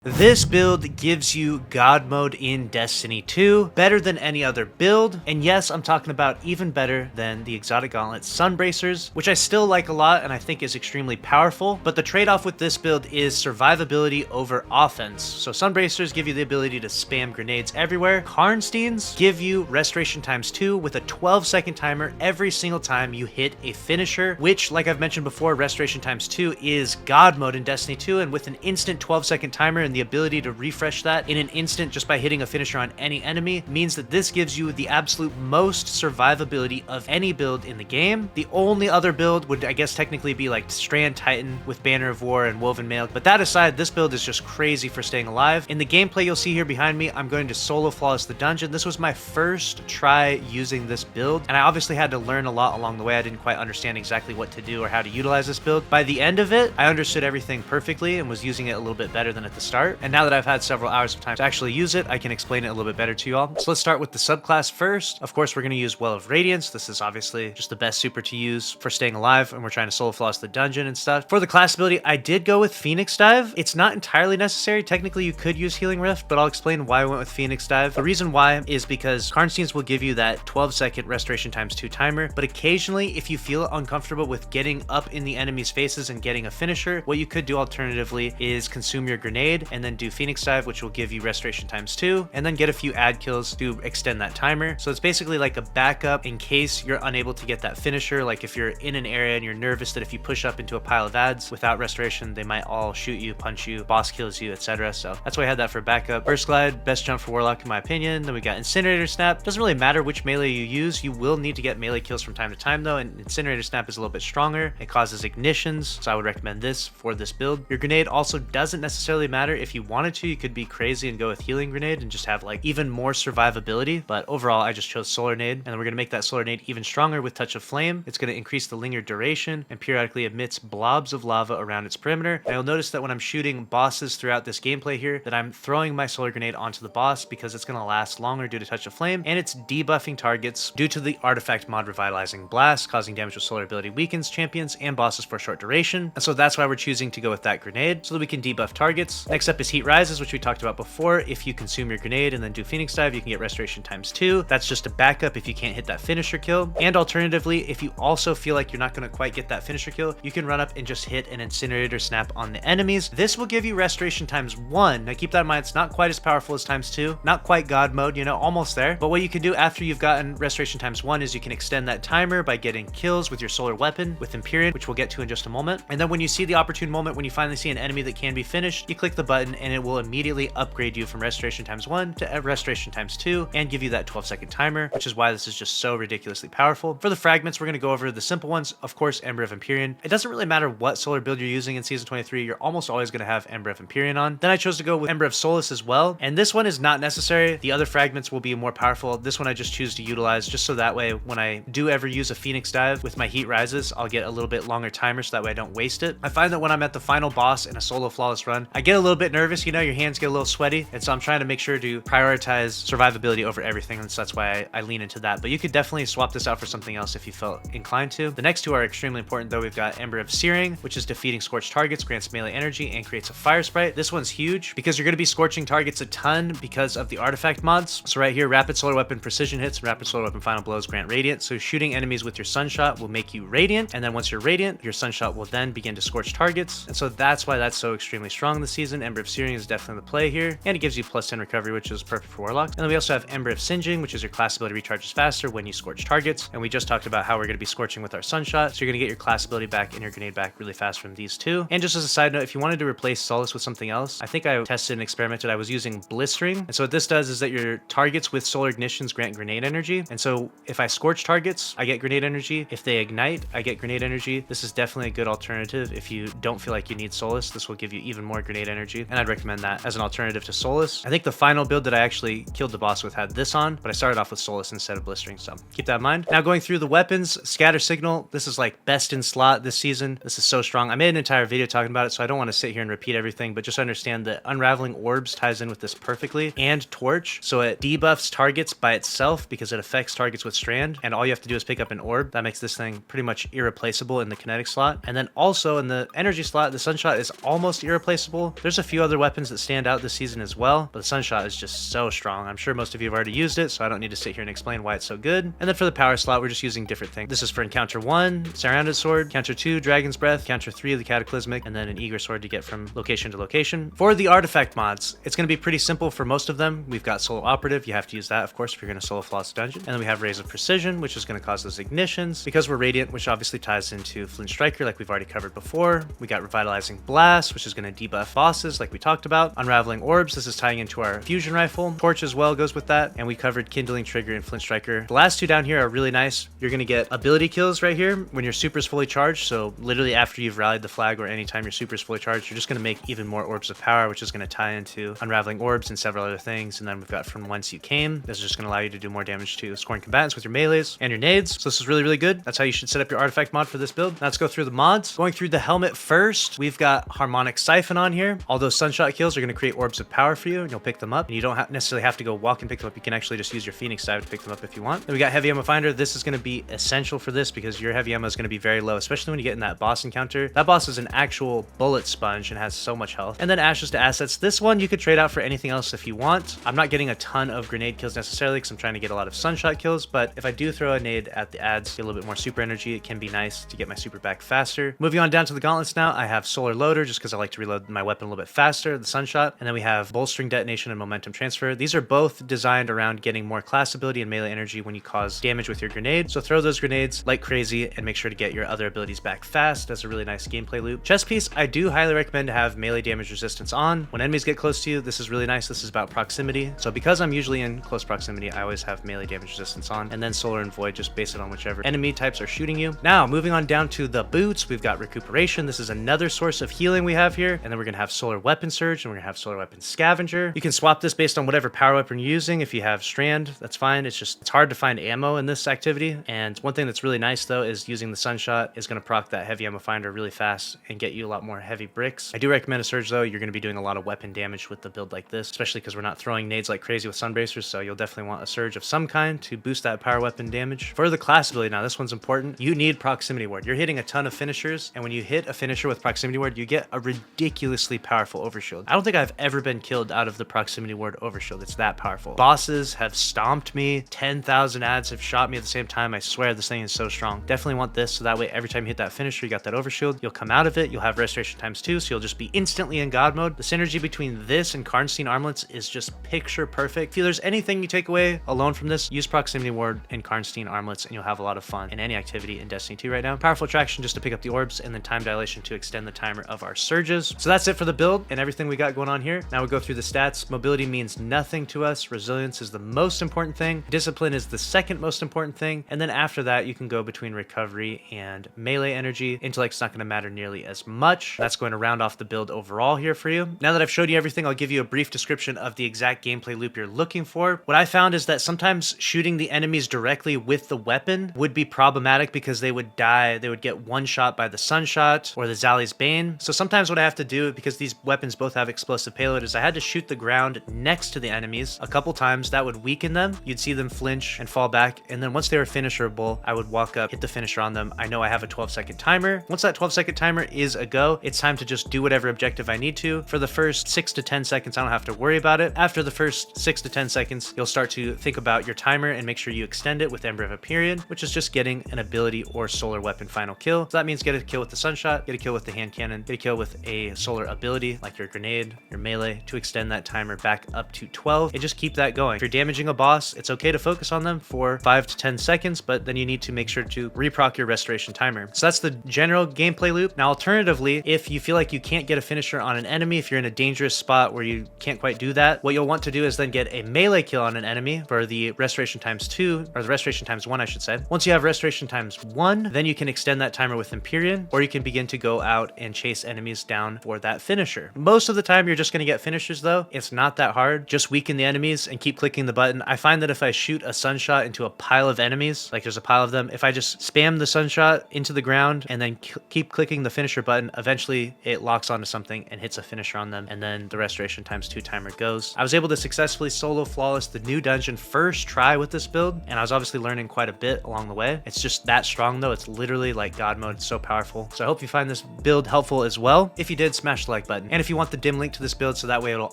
This build gives you God mode in Destiny 2, better than any other build, and yes, I'm talking about even better than the Exotic Gauntlet Sunbracers, which I still like a lot and I think is extremely powerful, but the trade-off with this build is survivability over offense. So Sunbracers give you the ability to spam grenades everywhere. Karnsteins give you Restoration ×2 with a 12-second timer every single time you hit a finisher, which, like I've mentioned before, Restoration ×2 is God mode in Destiny 2, and with an instant 12-second timer and the ability to refresh that in an instant just by hitting a finisher on any enemy means that this gives you the absolute most survivability of any build in the game. The only other build would, I guess, technically be like Strand Titan with Banner of War and Woven Mail, but that aside, this build is just crazy for staying alive. In the gameplay you'll see here behind me, I'm going to solo flawless the dungeon. This was my first try using this build, and I obviously had to learn a lot along the way. I didn't quite understand exactly what to do or how to utilize this build. By the end of it, I understood everything perfectly and was using it a little bit better than at the start. And now that I've had several hours of time to actually use it, I can explain it a little bit better to you all. So let's start with the subclass first. Of course, we're going to use Well of Radiance. This is obviously just the best super to use for staying alive, and we're trying to solo floss the dungeon and stuff. For the class ability, I did go with Phoenix Dive. It's not entirely necessary. Technically, you could use Healing Rift, but I'll explain why I went with Phoenix Dive. The reason why is because Karnsteins will give you that 12-second Restoration ×2 timer, but occasionally, if you feel uncomfortable with getting up in the enemy's faces and getting a finisher, what you could do alternatively is consume your grenade and then do Phoenix Dive, which will give you Restoration ×2, and then get a few ad kills to extend that timer. So it's basically like a backup in case you're unable to get that finisher. Like if you're in an area and you're nervous that if you push up into a pile of ads without restoration, they might all shoot you, punch you, boss kills you, etc. So that's why I had that for backup. Burst Glide, best jump for Warlock in my opinion. Then we got Incinerator Snap. Doesn't really matter which melee you use. You will need to get melee kills from time to time though, and Incinerator Snap is a little bit stronger. It causes ignitions, so I would recommend this for this build. Your grenade also doesn't necessarily matter. If you wanted to, you could be crazy and go with Healing Grenade and just have like even more survivability, but overall I just chose Solar Nade, and then we're going to make that Solar Nade even stronger with Touch of Flame. It's going to increase the linger duration and periodically emits blobs of lava around its perimeter. And you'll notice that when I'm shooting bosses throughout this gameplay here, that I'm throwing my Solar Grenade onto the boss because it's going to last longer due to Touch of Flame, and it's debuffing targets due to the artifact mod Revitalizing Blast, causing damage with solar ability weakens champions and bosses for a short duration. And so that's why we're choosing to go with that grenade, so that we can debuff targets. Next up is Heat Rises, which we talked about before. If you consume your grenade and then do Phoenix Dive, you can get Restoration ×2. That's just a backup if you can't hit that finisher kill. And alternatively, if you also feel like you're not going to quite get that finisher kill, you can run up and just hit an Incinerator Snap on the enemies. This will give you Restoration ×1. Now keep that in mind, it's not quite as powerful as ×2, not quite God mode, you know, almost there. But what you can do after you've gotten Restoration ×1 is you can extend that timer by getting kills with your solar weapon with Empyrean, which we'll get to in just a moment. And then when you see the opportune moment, when you finally see an enemy that can be finished, you click the button and it will immediately upgrade you from Restoration ×1 to Restoration ×2 and give you that 12-second timer, which is why this is just so ridiculously powerful. For the fragments, we're going to go over the simple ones. Of course, Ember of Empyrean. It doesn't really matter what solar build you're using in Season 23, you're almost always going to have Ember of Empyrean on. Then I chose to go with Ember of Solace as well, and this one is not necessary. The other fragments will be more powerful. This one I just choose to utilize just so that way when I do ever use a Phoenix Dive with my Heat Rises, I'll get a little bit longer timer so that way I don't waste it. I find that when I'm at the final boss in a solo flawless run, I get a little bit nervous, you know, your hands get a little sweaty, and so I'm trying to make sure to prioritize survivability over everything, and so that's why I lean into that. But you could definitely swap this out for something else if you felt inclined to. The next two are extremely important though. We've got Ember of Searing, which is defeating scorched targets, grants melee energy, and creates a fire sprite. This one's huge because you're going to be scorching targets a ton because of the artifact mods. So right here, Rapid Solar Weapon Precision Hits and Rapid Solar Weapon Final Blows grant Radiant. So shooting enemies with your Sunshot will make you Radiant, and then once you're Radiant, your Sunshot will then begin to scorch targets. And so that's why that's so extremely strong this season. Ember of Searing is definitely the play here, and it gives you +10 recovery, which is perfect for Warlock. And then we also have Ember of Singeing, which is your class ability recharges faster when you scorch targets. And we just talked about how we're going to be scorching with our Sunshot, so you're going to get your class ability back and your grenade back really fast from these two. And just as a side note, if you wanted to replace Solace with something else, I think I tested and experimented. I was using Blistering, and so what this does is that your targets with solar ignitions grant grenade energy. And so if I scorch targets, I get grenade energy. If they ignite, I get grenade energy. This is definitely a good alternative. If you don't feel like you need Solace, this will give you even more grenade energy, and I'd recommend that as an alternative to Solace. I think the final build that I actually killed the boss with had this on, but I started off with Solace instead of Blistering, so keep that in mind. Now going through the weapons, Scatter Signal, this is like best in slot this season. This is so strong. I made an entire video talking about it, so I don't want to sit here and repeat everything, but just understand that Unraveling Orbs ties in with this perfectly, and Torch, so it debuffs targets by itself because it affects targets with Strand, and all you have to do is pick up an orb. That makes this thing pretty much irreplaceable in the kinetic slot. And then also in the energy slot, the Sunshot is almost irreplaceable. There's a few other weapons that stand out this season as well, but the Sunshot is just so strong. I'm sure most of you have already used it, so I don't need to sit here and explain why it's so good. And then for the power slot, we're just using different things. This is for Encounter 1, Surrounded Sword, Encounter 2, Dragon's Breath, Encounter 3, the Cataclysmic, and then an Eager Sword to get from location to location. For the artifact mods, it's going to be pretty simple for most of them. We've got Solo Operative. You have to use that, of course, if you're going to solo Flawless Dungeon. And then we have Rays of Precision, which is going to cause those ignitions. Because we're Radiant, which obviously ties into Flint Striker, like we've already covered before. We got Revitalizing Blast, which is going to debuff bosses, like we talked about. Unraveling Orbs, this is tying into our Fusion Rifle. Torch as well goes with that. And we covered Kindling Trigger and Flint Striker. The last two down here are really nice. You're going to get ability kills right here when your super is fully charged. So literally after you've rallied the flag or anytime your super is fully charged, you're just going to make even more Orbs of Power, which is going to tie into Unraveling Orbs and several other things. And then we've got From Whence You Came. This is just going to allow you to do more damage to scoring combatants with your melees and your nades. So this is really, really good. That's how you should set up your artifact mod for this build. Now let's go through the mods. Going through the helmet first, we've got Harmonic Siphon on here. All those Sunshot kills are going to create Orbs of Power for you, and you'll pick them up. And you don't necessarily have to go walk and pick them up. You can actually just use your Phoenix dive to pick them up if you want. Then we got Heavy Ammo Finder. This is going to be essential for this because your heavy ammo is going to be very low, especially when you get in that boss encounter. That boss is an actual bullet sponge and has so much health. And then Ashes to Assets. This one you could trade out for anything else if you want. I'm not getting a ton of grenade kills necessarily because I'm trying to get a lot of Sunshot kills, but if I do throw a nade at the ads, get a little bit more super energy, it can be nice to get my super back faster. Moving on down to the gauntlets now, I have Solar Loader just because I like to reload my weapon a little bit faster, the Sunshot, and then we have Bolstering Detonation and Momentum Transfer. These are both designed around getting more class ability and melee energy when you cause damage with your grenade. So throw those grenades like crazy and make sure to get your other abilities back fast. That's a really nice gameplay loop. Chest piece, I do highly recommend to have melee damage resistance on. When enemies get close to you, this is really nice. This is about proximity. So because I'm usually in close proximity, I always have melee damage resistance on. And then Solar and Void, just base it on whichever enemy types are shooting you. Now, moving on down to the boots, we've got Recuperation. This is another source of healing we have here. And then we're going to have Solar Weapon Surge, and we're going to have Solar Weapon Scavenger. You can swap this based on whatever power weapon you're using. If you have Strand, that's fine. It's hard to find ammo in this activity. And one thing that's really nice though is using the Sunshot is going to proc that Heavy Ammo Finder really fast and get you a lot more heavy bricks. I do recommend a Surge though. You're going to be doing a lot of weapon damage with the build like this, especially because we're not throwing nades like crazy with Sunbracers, so you'll definitely want a Surge of some kind to boost that power weapon damage. For the class ability now, this one's important. You need Proximity Ward. You're hitting a ton of finishers, and when you hit a finisher with Proximity Ward, you get a ridiculously powerful overshield. I don't think I've ever been killed out of the Proximity Ward overshield. It's that powerful. Bosses have stomped me. 10,000 ads have shot me at the same time. I swear this thing is so strong. Definitely want this, so that way every time you hit that finisher, you got that overshield. You'll come out of it. You'll have Restoration ×2, so you'll just be instantly in God mode. The synergy between this and Karnstein Armlets is just picture perfect. If there's anything you take away alone from this, use Proximity Ward and Karnstein Armlets, and you'll have a lot of fun in any activity in Destiny 2 right now. Powerful Attraction just to pick up the orbs, and then Time Dilation to extend the timer of our surges. So that's it for the build and everything we got going on here. Now we go through the stats. Mobility means nothing to us. Resilience is the most important thing. Discipline is the second most important thing. And then after that, you can go between recovery and melee energy. Intellect's not going to matter nearly as much. That's going to round off the build overall here for you. Now that I've showed you everything, I'll give you a brief description of the exact gameplay loop you're looking for. What I found is that sometimes shooting the enemies directly with the weapon would be problematic because they would die. They would get one shot by the Sunshot or the Zali's Bane. So sometimes what I have to do, because these weapons both have explosive payload, is I had to shoot the ground next to the enemies a couple times. That would weaken them. You'd see them flinch and fall back. And then once they were finisherable, I would walk up, hit the finisher on them. I know I have a 12-second timer. Once that 12-second timer is a go, it's time to just do whatever objective I need to. For the first 6 to 10 seconds, I don't have to worry about it. After the first 6 to 10 seconds, you'll start to think about your timer and make sure you extend it with Ember of Empyrean, which is just getting an ability or solar weapon final kill. So that means get a kill with the Sunshot, get a kill with the hand cannon, get a kill with a solar ability like your grenade, your melee, to extend that timer back up to 12, and just keep that going. If you're damaging a boss, it's okay to focus on them for 5 to 10 seconds, but then you need to make sure to reproc your restoration timer. So that's the general gameplay loop. Now, alternatively, if you feel like you can't get a finisher on an enemy, if you're in a dangerous spot where you can't quite do that, what you'll want to do is then get a melee kill on an enemy for the restoration ×2, or the restoration ×1, I should say. Once you have restoration ×1, then you can extend that timer with Empyrean, or you can begin to go out and chase enemies down for that finisher. Most of the time, you're just going to get finishers though. It's not that hard. Just weaken the enemies and keep clicking the button. I find that if I shoot a Sunshot into a pile of enemies, like there's a pile of them, if I just spam the Sunshot into the ground and then keep clicking the finisher button, eventually it locks onto something and hits a finisher on them, and then the restoration ×2 timer goes. I was able to successfully solo flawless the new dungeon first try with this build, and I was obviously learning quite a bit along the way. It's just that strong though. It's literally like God mode. It's so powerful. So I hope you find this build helpful as well. If you did, smash the like button. And And if you want the dim link to this build so that way it'll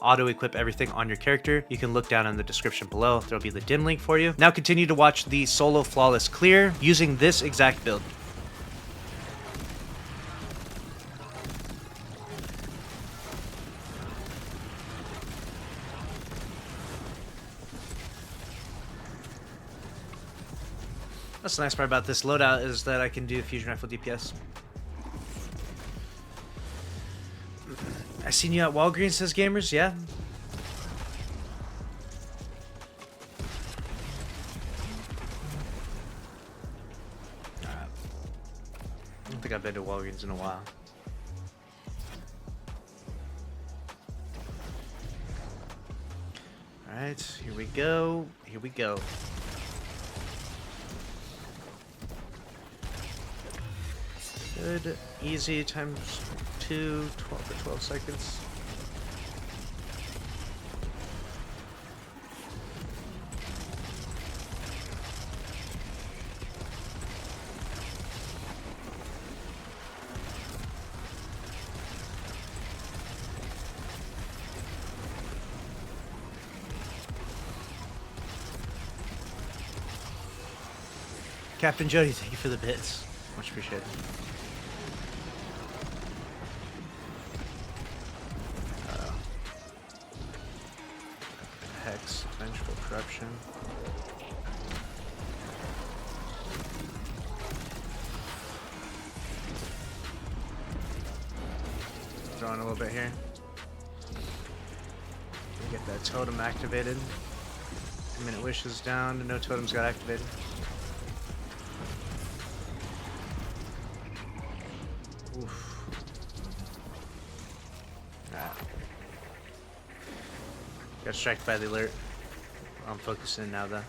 auto-equip everything on your character, you can look down in the description below. There'll be the dim link for you. Now continue to watch the solo flawless clear using this exact build. That's the nice part about this loadout is that I can do fusion rifle DPS. I seen you at Walgreens, says Gamers. Yeah. Alright. I don't think I've been to Walgreens in a while. Alright, here we go. Here we go. Good, easy, times 2, 12 for 12 seconds. Captain Jody, thank you for the bits. Much appreciated. Hex, vengeful corruption. Throwing a little bit here. Get that totem activated. A minute wish is down, and no totems got activated. Oof. Alright. Got struck by the alert. I'm focusing now though.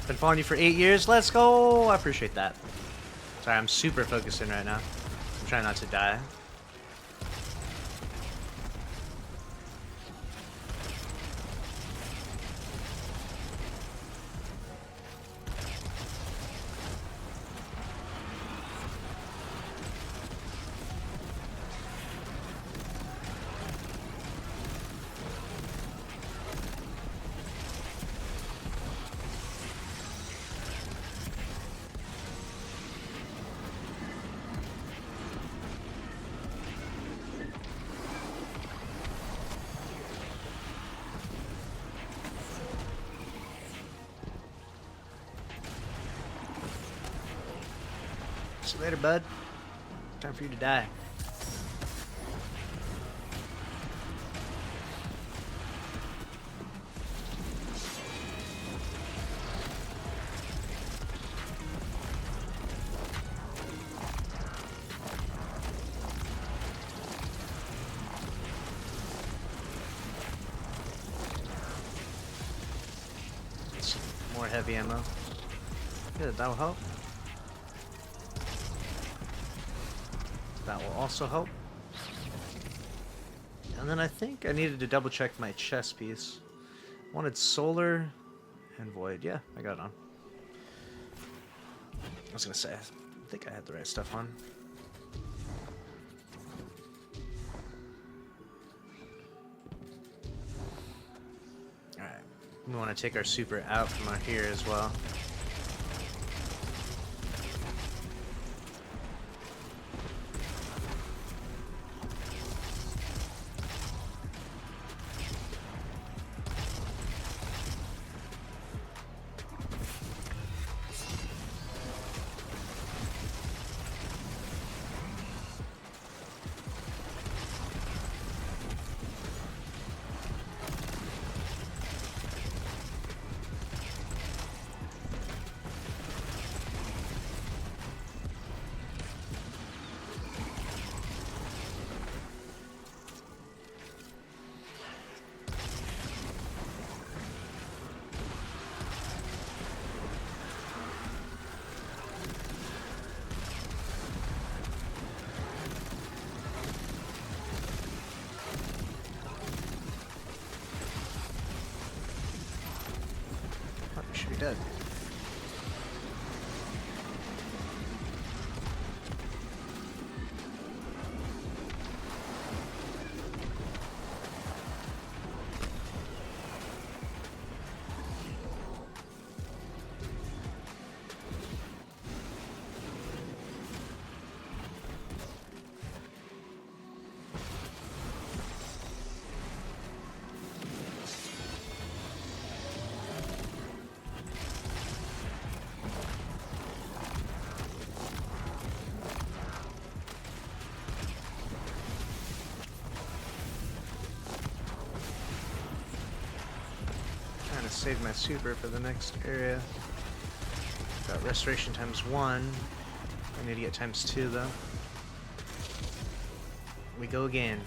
Been following you for 8 years. Let's go. I appreciate that. Sorry, I'm super focusing right now. I'm trying not to die. See you later, bud. Time for you to die. Some more heavy ammo. Good, that'll help. That will also help. And then I think I needed to double check my chest piece. Wanted solar and void. Yeah, I got it on. I was gonna say, I think I had the right stuff on. Alright. We want to take our super out from out here as well. dead. Save my super for the next area. Got restoration ×1. I need to get ×2 though. We go again.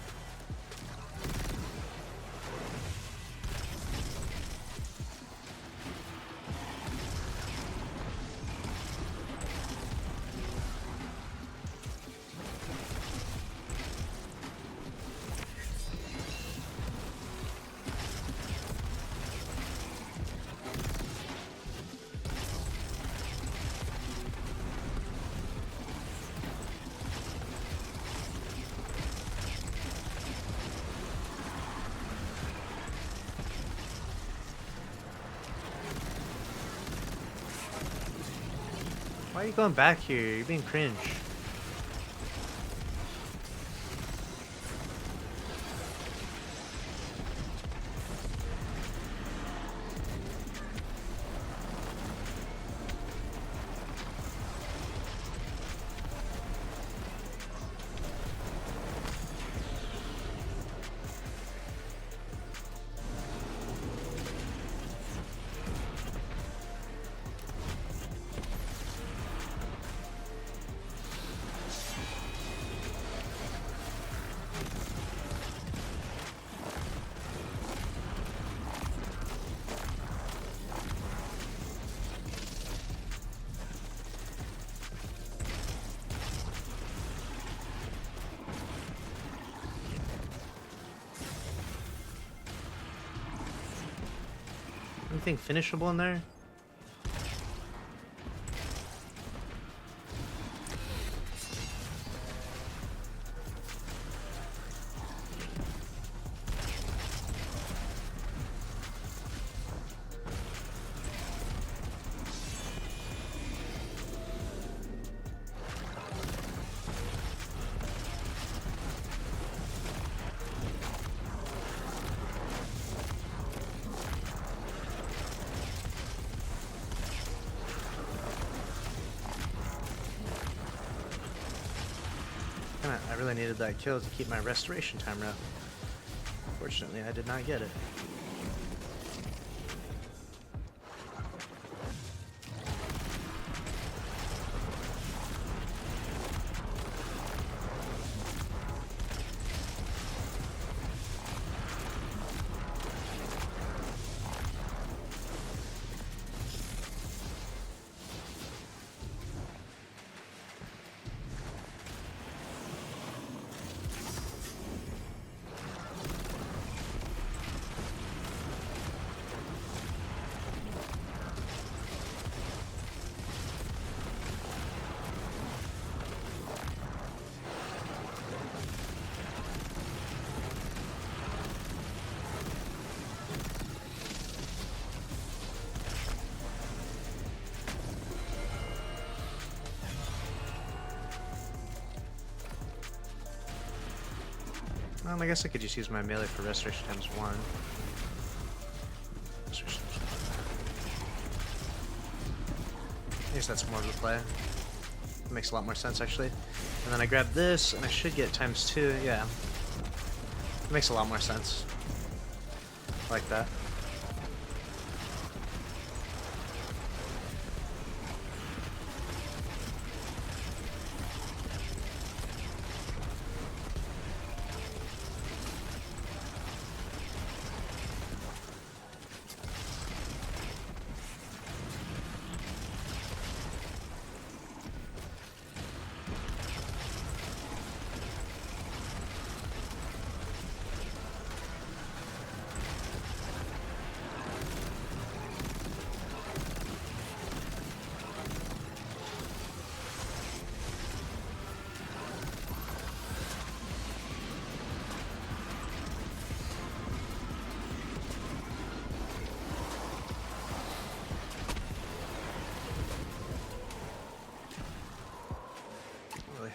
Why are you going back here? You're being cringe. Anything finishable in there? I really needed that kill to keep my restoration timer up. Fortunately, I did not get it. I guess I could just use my melee for restoration ×1. I guess that's more of the play. It makes a lot more sense, actually. And then I grab this, and I should get ×2. Yeah. It makes a lot more sense. I like that.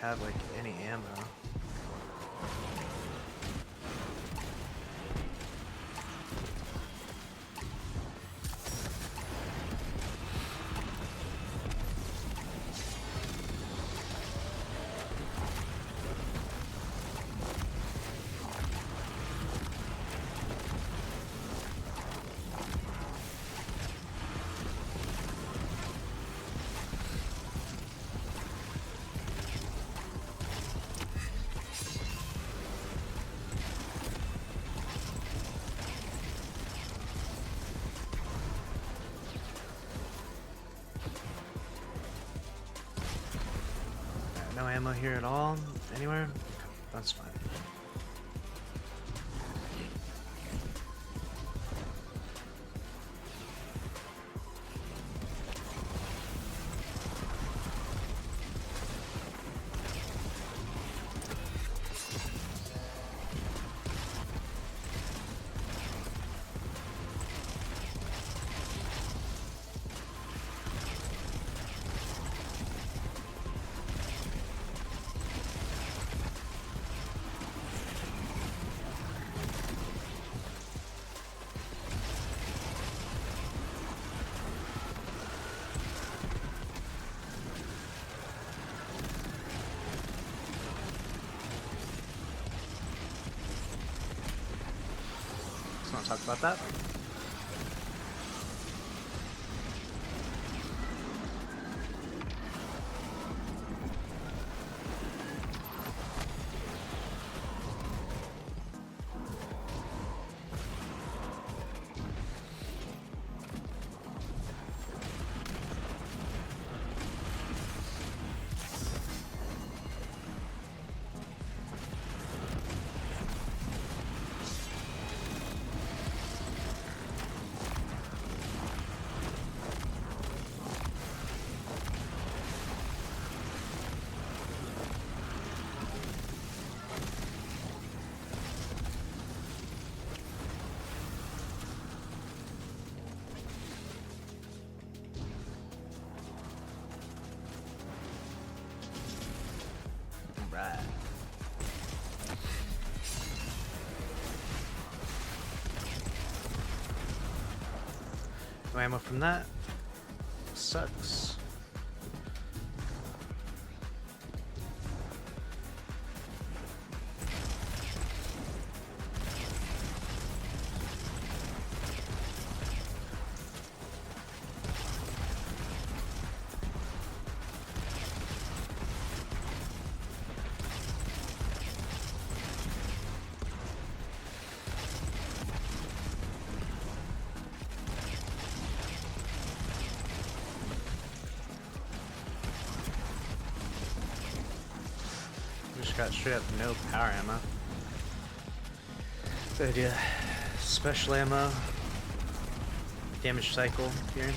have like any ammo. No ammo here at all? Anywhere? That's fine. Let's not talk about that. Right. No ammo from that. Sucks. Just got straight up no power ammo. Good idea. Special ammo. Damage cycle here.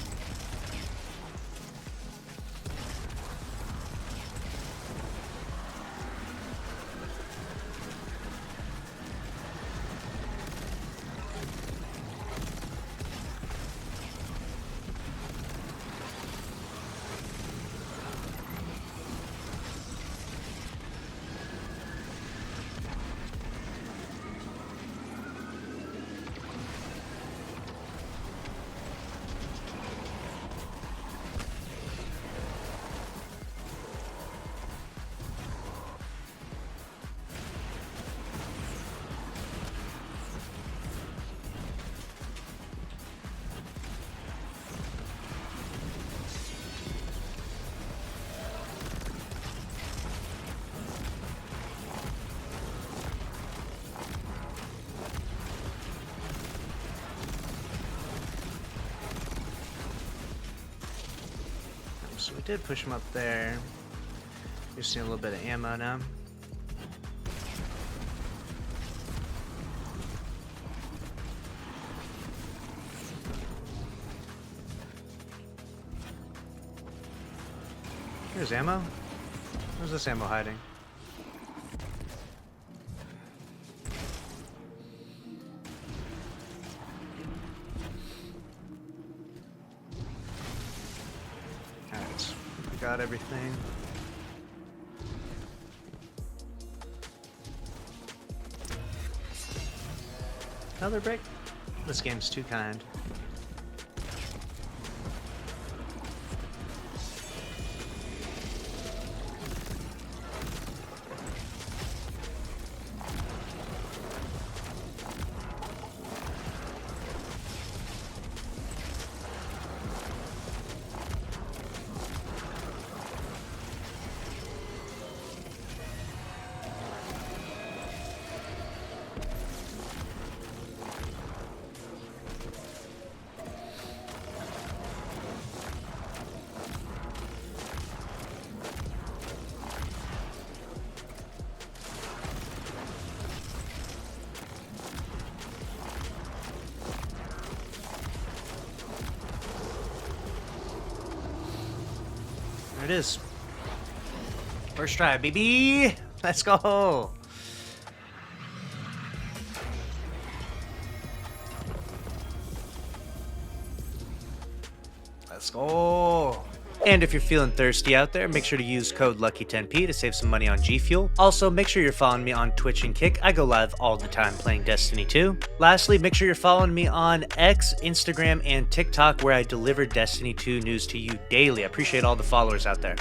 So we did push him up there. We just need a little bit of ammo now. Here's ammo. Where's this ammo hiding? Alright, we got everything. Another brick? This game's too kind. There it is. First try, baby. Let's go. Let's go. And if you're feeling thirsty out there, make sure to use code LUCKY10P to save some money on G Fuel. Also, make sure you're following me on Twitch and Kick. I go live all the time playing Destiny 2. Lastly, make sure you're following me on X, Instagram, and TikTok, where I deliver Destiny 2 news to you daily. I appreciate all the followers out there.